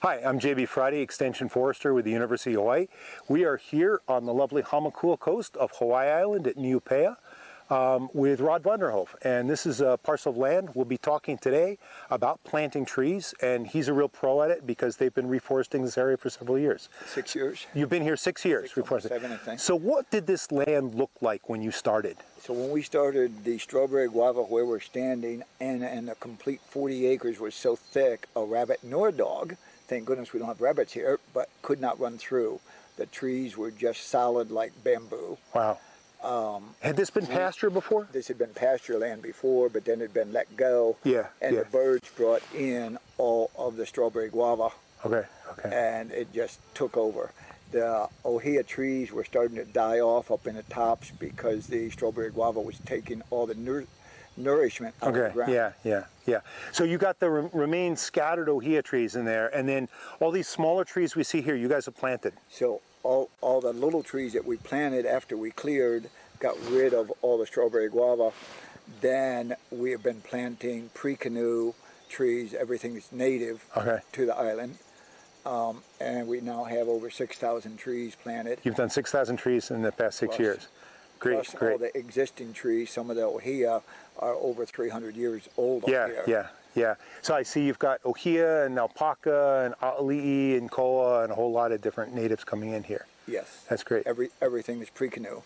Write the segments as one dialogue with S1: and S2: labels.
S1: Hi, I'm JB Friday, Extension Forester with the University of Hawaii. We are here on the lovely Hamakua coast of Hawaii Island at Niupea with Rod Vanderhoef. And this is a parcel of land. We'll be talking today about planting trees, and he's a real pro at it because they've been reforesting this area for several years.
S2: 6 years.
S1: You've been here 6 years reforesting.
S2: 7, I think.
S1: So what did this land look like when you started?
S2: So when we started, the strawberry guava where we're standing and the complete 40 acres was so thick, a rabbit nor a dog, thank goodness we don't have rabbits here, but could not run through. The trees were just solid like bamboo.
S1: Wow. Had this been pasture before?
S2: This had been pasture land before, but then it had been let go.
S1: Yeah.
S2: And
S1: yeah.
S2: the birds brought in all of the strawberry guava.
S1: Okay.
S2: And it just took over. The Ohia trees were starting to die off up in the tops because the strawberry guava was taking all the nourishment out of the ground.
S1: Yeah. So you got the remain scattered Ohia trees in there, and then all these smaller trees we see here, you guys have planted.
S2: So all the little trees that we planted after we cleared got rid of all the strawberry guava. Then we have been planting pre-canoe trees, everything that's native to the island. And we now have over 6,000 trees planted.
S1: You've done 6,000 trees in the past 6 years. Great.
S2: All the existing trees, some of the Ohia are over 300 years old up here.
S1: Yeah. So I see you've got Ohia and alpaca and ali'i and koa and a whole lot of different natives coming in here.
S2: Yes.
S1: That's great.
S2: Everything is pre-canoe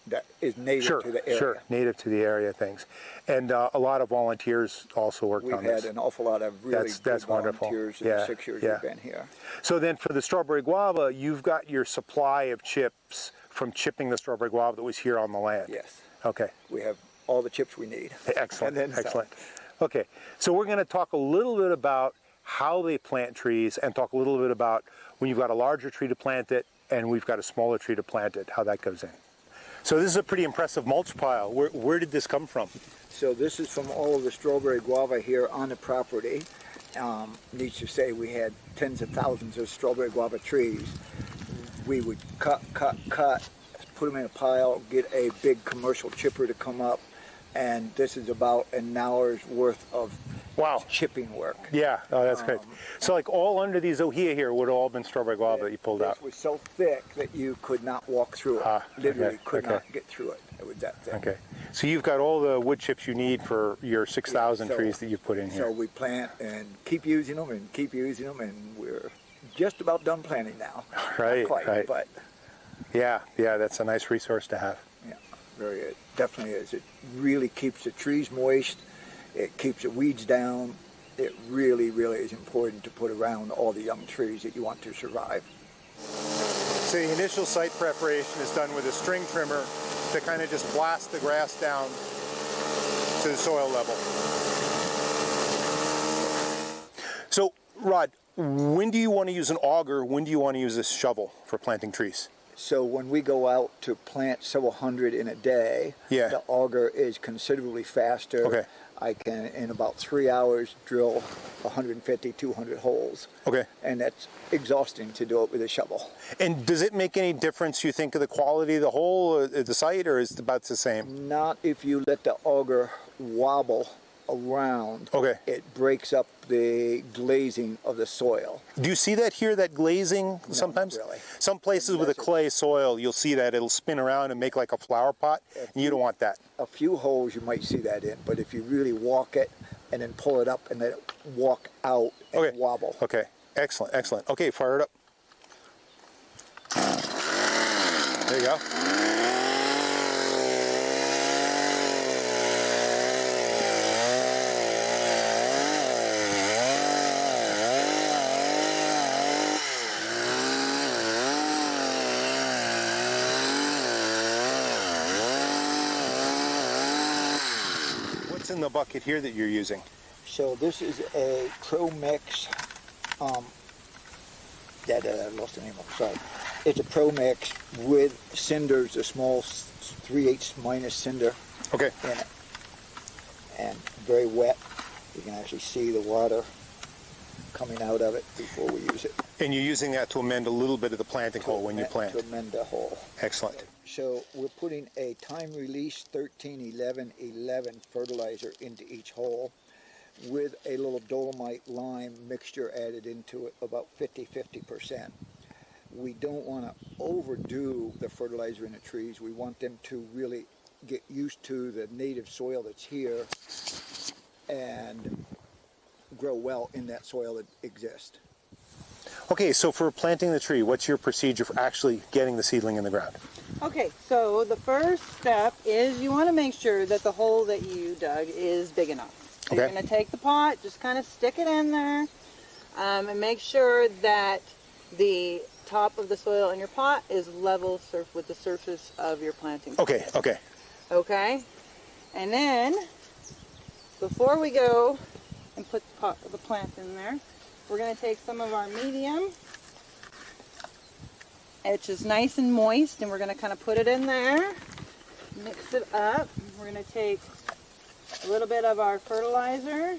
S2: that is native to the area.
S1: Sure, native to the area things. And a lot of volunteers also worked on this.
S2: We've had an awful lot of really good volunteers in the 6 years we've been here.
S1: So then for the strawberry guava, you've got your supply of chips from chipping the strawberry guava that was here on the land.
S2: Yes.
S1: Okay.
S2: We have all the chips we need.
S1: Excellent. Okay, so we're going to talk a little bit about how they plant trees and talk a little bit about when you've got a larger tree to plant it and we've got a smaller tree to plant it, how that goes in. So this is a pretty impressive mulch pile. Where did this come from?
S2: So this is from all of the strawberry guava here on the property. Needs to say we had tens of thousands of strawberry guava trees. We would cut, put them in a pile, get a big commercial chipper to come up, and this is about an hour's worth of chipping work.
S1: Yeah, that's great. So like all under these ohia here would have all been strawberry guava that you pulled out?
S2: It was so thick that you could not walk through it. Literally could not get through it. It was that thick.
S1: Okay. So you've got all the wood chips you need for your 6,000 trees that you've put in here.
S2: So we plant and keep using them and keep using them, and we're just about done planting now.
S1: Right,
S2: not quite, but
S1: yeah, that's a nice resource to have.
S2: Yeah, it definitely is. It really keeps the trees moist. It keeps the weeds down. It really is important to put around all the young trees that you want to survive.
S1: So the initial site preparation is done with a string trimmer to kind of just blast the grass down to the soil level. So, Rod, when do you want to use an auger? When do you want to use a shovel for planting trees?
S2: So when we go out to plant several hundred in a day, the auger is considerably faster.
S1: Okay.
S2: I can, in about 3 hours, drill 150, 200 holes.
S1: Okay.
S2: And that's exhausting to do it with a shovel.
S1: And does it make any difference, you think, of the quality of the hole at the site, or is it about the same?
S2: Not if you let the auger wobble around.
S1: Okay.
S2: It breaks up the glazing of the soil.
S1: Do you see that here, that glazing sometimes?
S2: Not really.
S1: Some places with a clay soil, you'll see that it'll spin around and make like a flower pot, and you don't want that.
S2: A few holes you might see that in, but if you really walk it and then pull it up and let it walk out and wobble.
S1: Okay, excellent. Okay, fire it up. There you go. In the bucket here that you're using?
S2: So this is a Pro Mix, I lost the name of it, sorry. It's a Pro Mix with cinders, a small 3/8 minus cinder in it. And very wet. You can actually see the water coming out of it before we use it.
S1: And you're using that to amend a little bit of the planting hole when you plant?
S2: To amend the hole.
S1: Excellent.
S2: So we're putting a time release 13-11-11 fertilizer into each hole. with a little dolomite lime mixture added into it, about 50-50%. We don't want to overdo the fertilizer in the trees. We want them to really get used to the native soil that's here and grow well in that soil that exists.
S1: Okay, so for planting the tree, what's your procedure for actually getting the seedling in the ground?
S3: Okay, so the first step is you want to make sure that the hole that you dug is big enough. So
S1: Okay.
S3: You're going to take the pot, just kind of stick it in there, and make sure that the top of the soil in your pot is level with the surface of your planting.
S1: Okay, okay.
S3: Okay? And then, before we go and put the plant in there, we're going to take some of our medium, which is nice and moist, and we're going to kind of put it in there, mix it up. We're going to take a little bit of our fertilizer.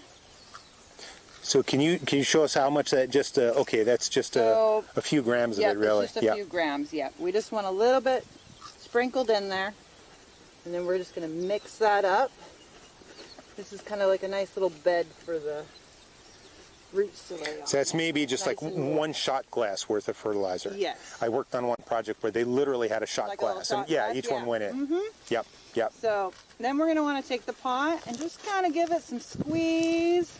S1: So can you show us how much that just, okay, that's just a few grams of it, really.
S3: It's just a few grams, yeah. We just want a little bit sprinkled in there, and then we're just going to mix that up. This is kind of like a nice little bed for the roots to lay on.
S1: So that's maybe just
S3: Nice
S1: like
S3: and
S1: one shot glass worth of fertilizer.
S3: Yes.
S1: I worked on one project where they literally had a shot
S3: Like a little
S1: glass.
S3: shot
S1: And yeah,
S3: glass,
S1: each
S3: yeah.
S1: one went in.
S3: Mhm.
S1: Yep, yep.
S3: So then we're going to want to take the pot and just kind of give it some squeeze.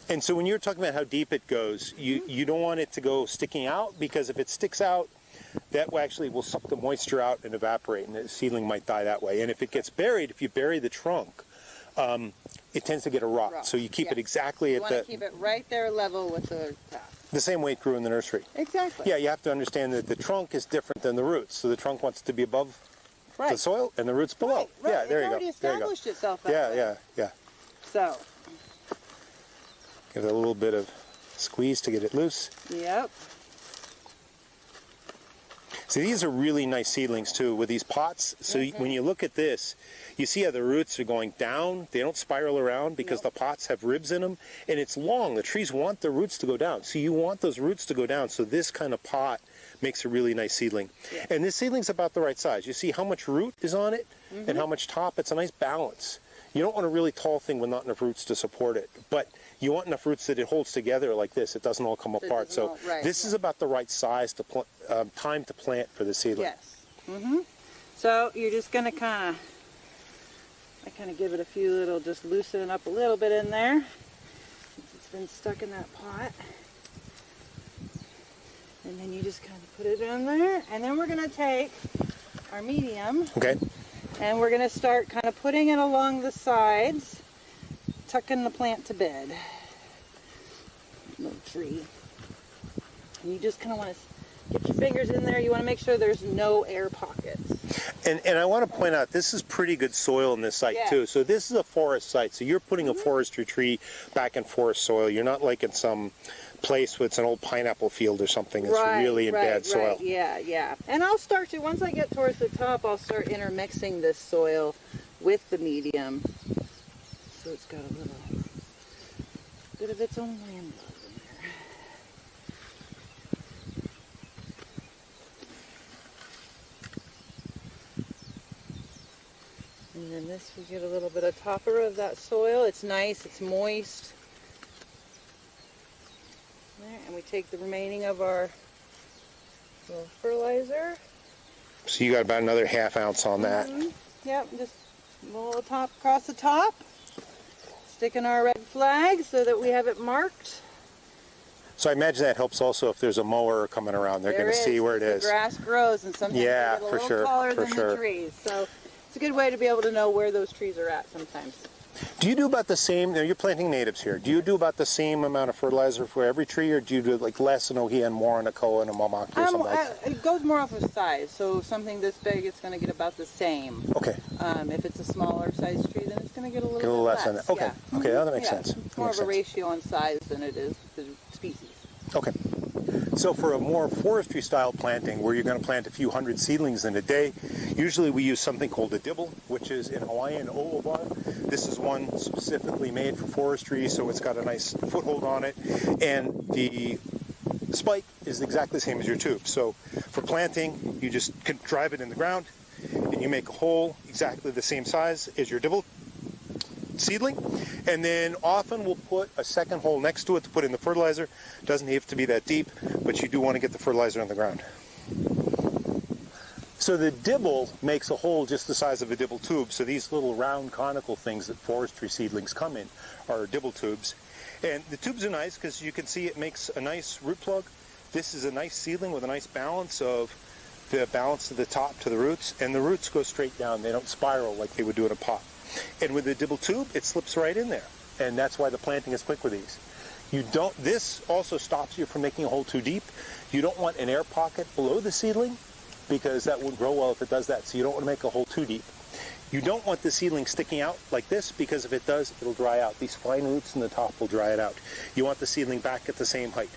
S1: And so when you're talking about how deep it goes, you don't want it to go sticking out, because if it sticks out, that actually will suck the moisture out and evaporate, and the seedling might die that way. And if it gets buried, if you bury the trunk, it tends to get a rot. So you keep
S3: Yeah.
S1: it exactly
S3: You
S1: at
S3: want to keep it right there level with the top.
S1: the same way it grew in the nursery.
S3: Exactly.
S1: Yeah, you have to understand that the trunk is different than the roots. So the trunk wants to be above
S3: Right.
S1: the soil, and the roots below.
S3: Right.
S1: Yeah, there
S3: It's
S1: you
S3: already
S1: go. There you go.
S3: established itself that
S1: Yeah,
S3: way.
S1: yeah, yeah.
S3: So,
S1: Give it a little bit of squeeze to get it loose.
S3: yep.
S1: See, these are really nice seedlings too with these pots. So when you look at this, you see how the roots are going down. They don't spiral around because the pots have ribs in them, and it's long. The trees want the roots to go down. So you want those roots to go down. So this kind of pot makes a really nice seedling.
S3: Yeah.
S1: And this seedling's about the right size. You see how much root is on it and how much top. It's a nice balance. You don't want a really tall thing with not enough roots to support it, but you want enough roots that it holds together like this. It doesn't all come apart.
S3: doesn't
S1: So
S3: all- right,
S1: this is about the right size to time to plant for the seedling.
S3: Yes. So you're just going to kind of give it a few little, just loosen it up a little bit in there. Since it's been stuck in that pot. And then you just kind of put it in there. And then we're going to take our medium,
S1: Okay.
S3: and we're going to start kind of putting it along the sides, tucking the plant to bed. Little tree. And you just kind of want to get your fingers in there. You want to make sure there's no air pockets.
S1: And I want to point out, this is pretty good soil in this site
S3: Yeah.
S1: too. So this is a forest site. So you're putting a forestry tree back in forest soil. You're not like in some place where it's an old pineapple field or something that's really in bad soil.
S3: Right. Yeah. And I'll start to, once I get towards the top, I'll start intermixing this soil with the medium. So it's got a little bit of its own land love in there. And then this, we get a little bit of topper of that soil. It's nice, it's moist. There, and we take the remaining of our little fertilizer.
S1: So you got about another ½ ounce on that.
S3: Yep, just a little top across the top. Sticking our red flag so that we have it marked.
S1: So I imagine that helps also if there's a mower coming around. They're going to see where it is.
S3: The grass grows, and sometimes
S1: Yeah,
S3: they get a
S1: for
S3: little
S1: sure,
S3: taller
S1: for
S3: than
S1: sure.
S3: the trees. So it's a good way to be able to know where those trees are at sometimes.
S1: Do you do about the same, now you're planting natives here, do you do about the same amount of fertilizer for every tree, or do you do like less in Ohia and more in a Koa and a Mamaki or something like that?
S3: It goes more off of size. So something this big, it's going to get about the same.
S1: Okay.
S3: If it's a smaller size tree, then it's going to get a little
S1: Get a little
S3: bit
S1: less than that. Okay.
S3: Yeah.
S1: Okay, that makes
S3: Yeah.
S1: sense.
S3: It's more of a ratio on size than it is to species.
S1: Okay. So for a more forestry style planting, where you're going to plant a few hundred seedlings in a day, usually we use something called a dibble, which is in Hawaiian olobar. This is one specifically made for forestry, so it's got a nice foothold on it. And the spike is exactly the same as your tube. So for planting, you just can drive it in the ground, and you make a hole exactly the same size as your dibble. seedling, and then often we'll put a second hole next to it to put in the fertilizer. Doesn't have to be that deep, but you do want to get the fertilizer on the ground. So the dibble makes a hole just the size of a dibble tube. So these little round conical things that forestry seedlings come in are dibble tubes. And the tubes are nice because you can see it makes a nice root plug. This is a nice seedling with a nice balance of the balance to the top to the roots, and the roots go straight down. They don't spiral like they would do in a pot. And with the dibble tube, it slips right in there. And that's why the planting is quick with these. This also stops you from making a hole too deep. You don't want an air pocket below the seedling, because that won't grow well if it does that. So you don't want to make a hole too deep. You don't want the seedling sticking out like this, because if it does, it'll dry out. These fine roots in the top will dry it out. You want the seedling back at the same height.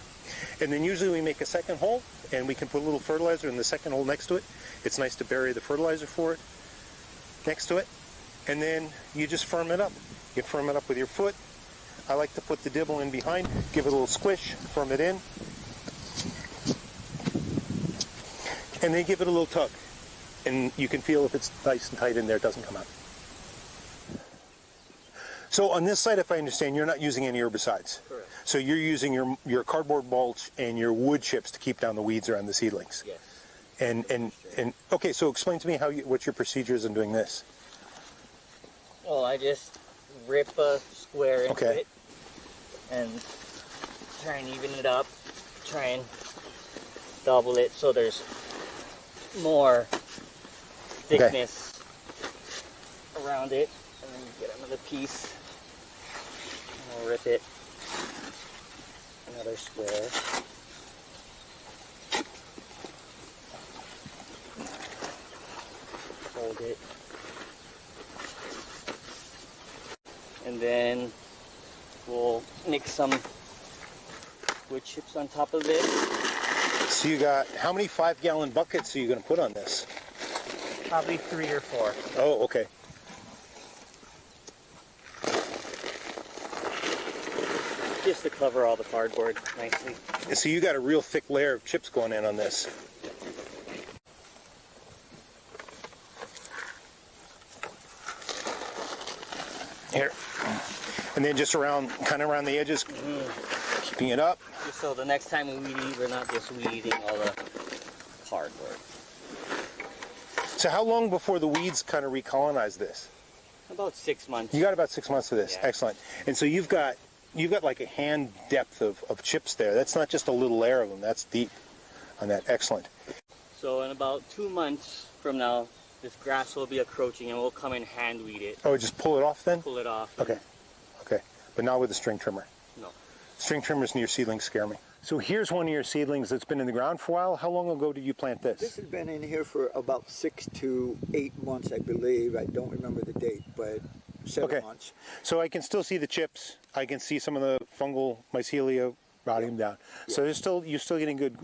S1: And then usually we make a second hole, and we can put a little fertilizer in the second hole next to it. It's nice to bury the fertilizer for it next to it. And then you just firm it up. You firm it up with your foot. I like to put the dibble in behind, give it a little squish, firm it in, and then give it a little tug. And you can feel if it's nice and tight in there, it doesn't come out. So on this side, if I understand, you're not using any herbicides. Correct. So you're using your cardboard mulch and your wood chips to keep down the weeds around the seedlings.
S4: Yes.
S1: And okay, so explain to me what your procedure is in doing this.
S4: Well, I just rip a square into it and try and even it up, try and double it so there's more thickness around it, and then you get another piece and we'll rip it, another square. Hold it. And then we'll mix some wood chips on top of it.
S1: So you got, how many 5-gallon buckets are you going to put on this?
S4: Probably 3 or 4.
S1: Oh, okay.
S4: Just to cover all the cardboard nicely.
S1: So you got a real thick layer of chips going in on this. Here. And then just kind of around the edges, keeping it up.
S4: Just so the next time we weed eat, we're not just weed eating all the cardboard.
S1: So how long before the weeds kind of recolonize this?
S4: About 6 months.
S1: You got about 6 months of this.
S4: Yeah.
S1: Excellent. And so you've got like a hand depth of chips there. That's not just a little layer of them. That's deep on that. Excellent.
S4: So in about 2 months from now, this grass will be encroaching and we'll come and hand weed it.
S1: Oh, just pull it off then?
S4: Pull it off.
S1: Okay. Okay. But not with a string trimmer.
S4: No.
S1: String trimmers and your seedlings scare me. So here's one of your seedlings that's been in the ground for a while. How long ago did you plant this?
S2: This has been in here for about 6 to 8 months, I believe. I don't remember the date, but 7 months.
S1: So I can still see the chips. I can see some of the fungal mycelia rotting them down. Yeah. So you're still getting good.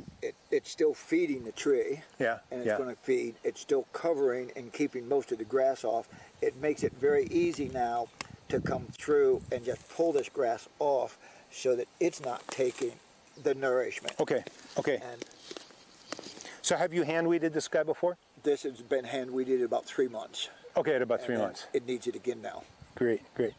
S2: It's still feeding the tree.
S1: Yeah.
S2: And it's going to feed. It's still covering and keeping most of the grass off. It makes it very easy now to come through and just pull this grass off so that it's not taking the nourishment.
S1: Okay. Okay.
S2: And
S1: so have you hand weeded this guy before?
S2: This has been hand weeded about 3 months.
S1: Okay, at about 3 months.
S2: It needs it again now.
S1: Great, great.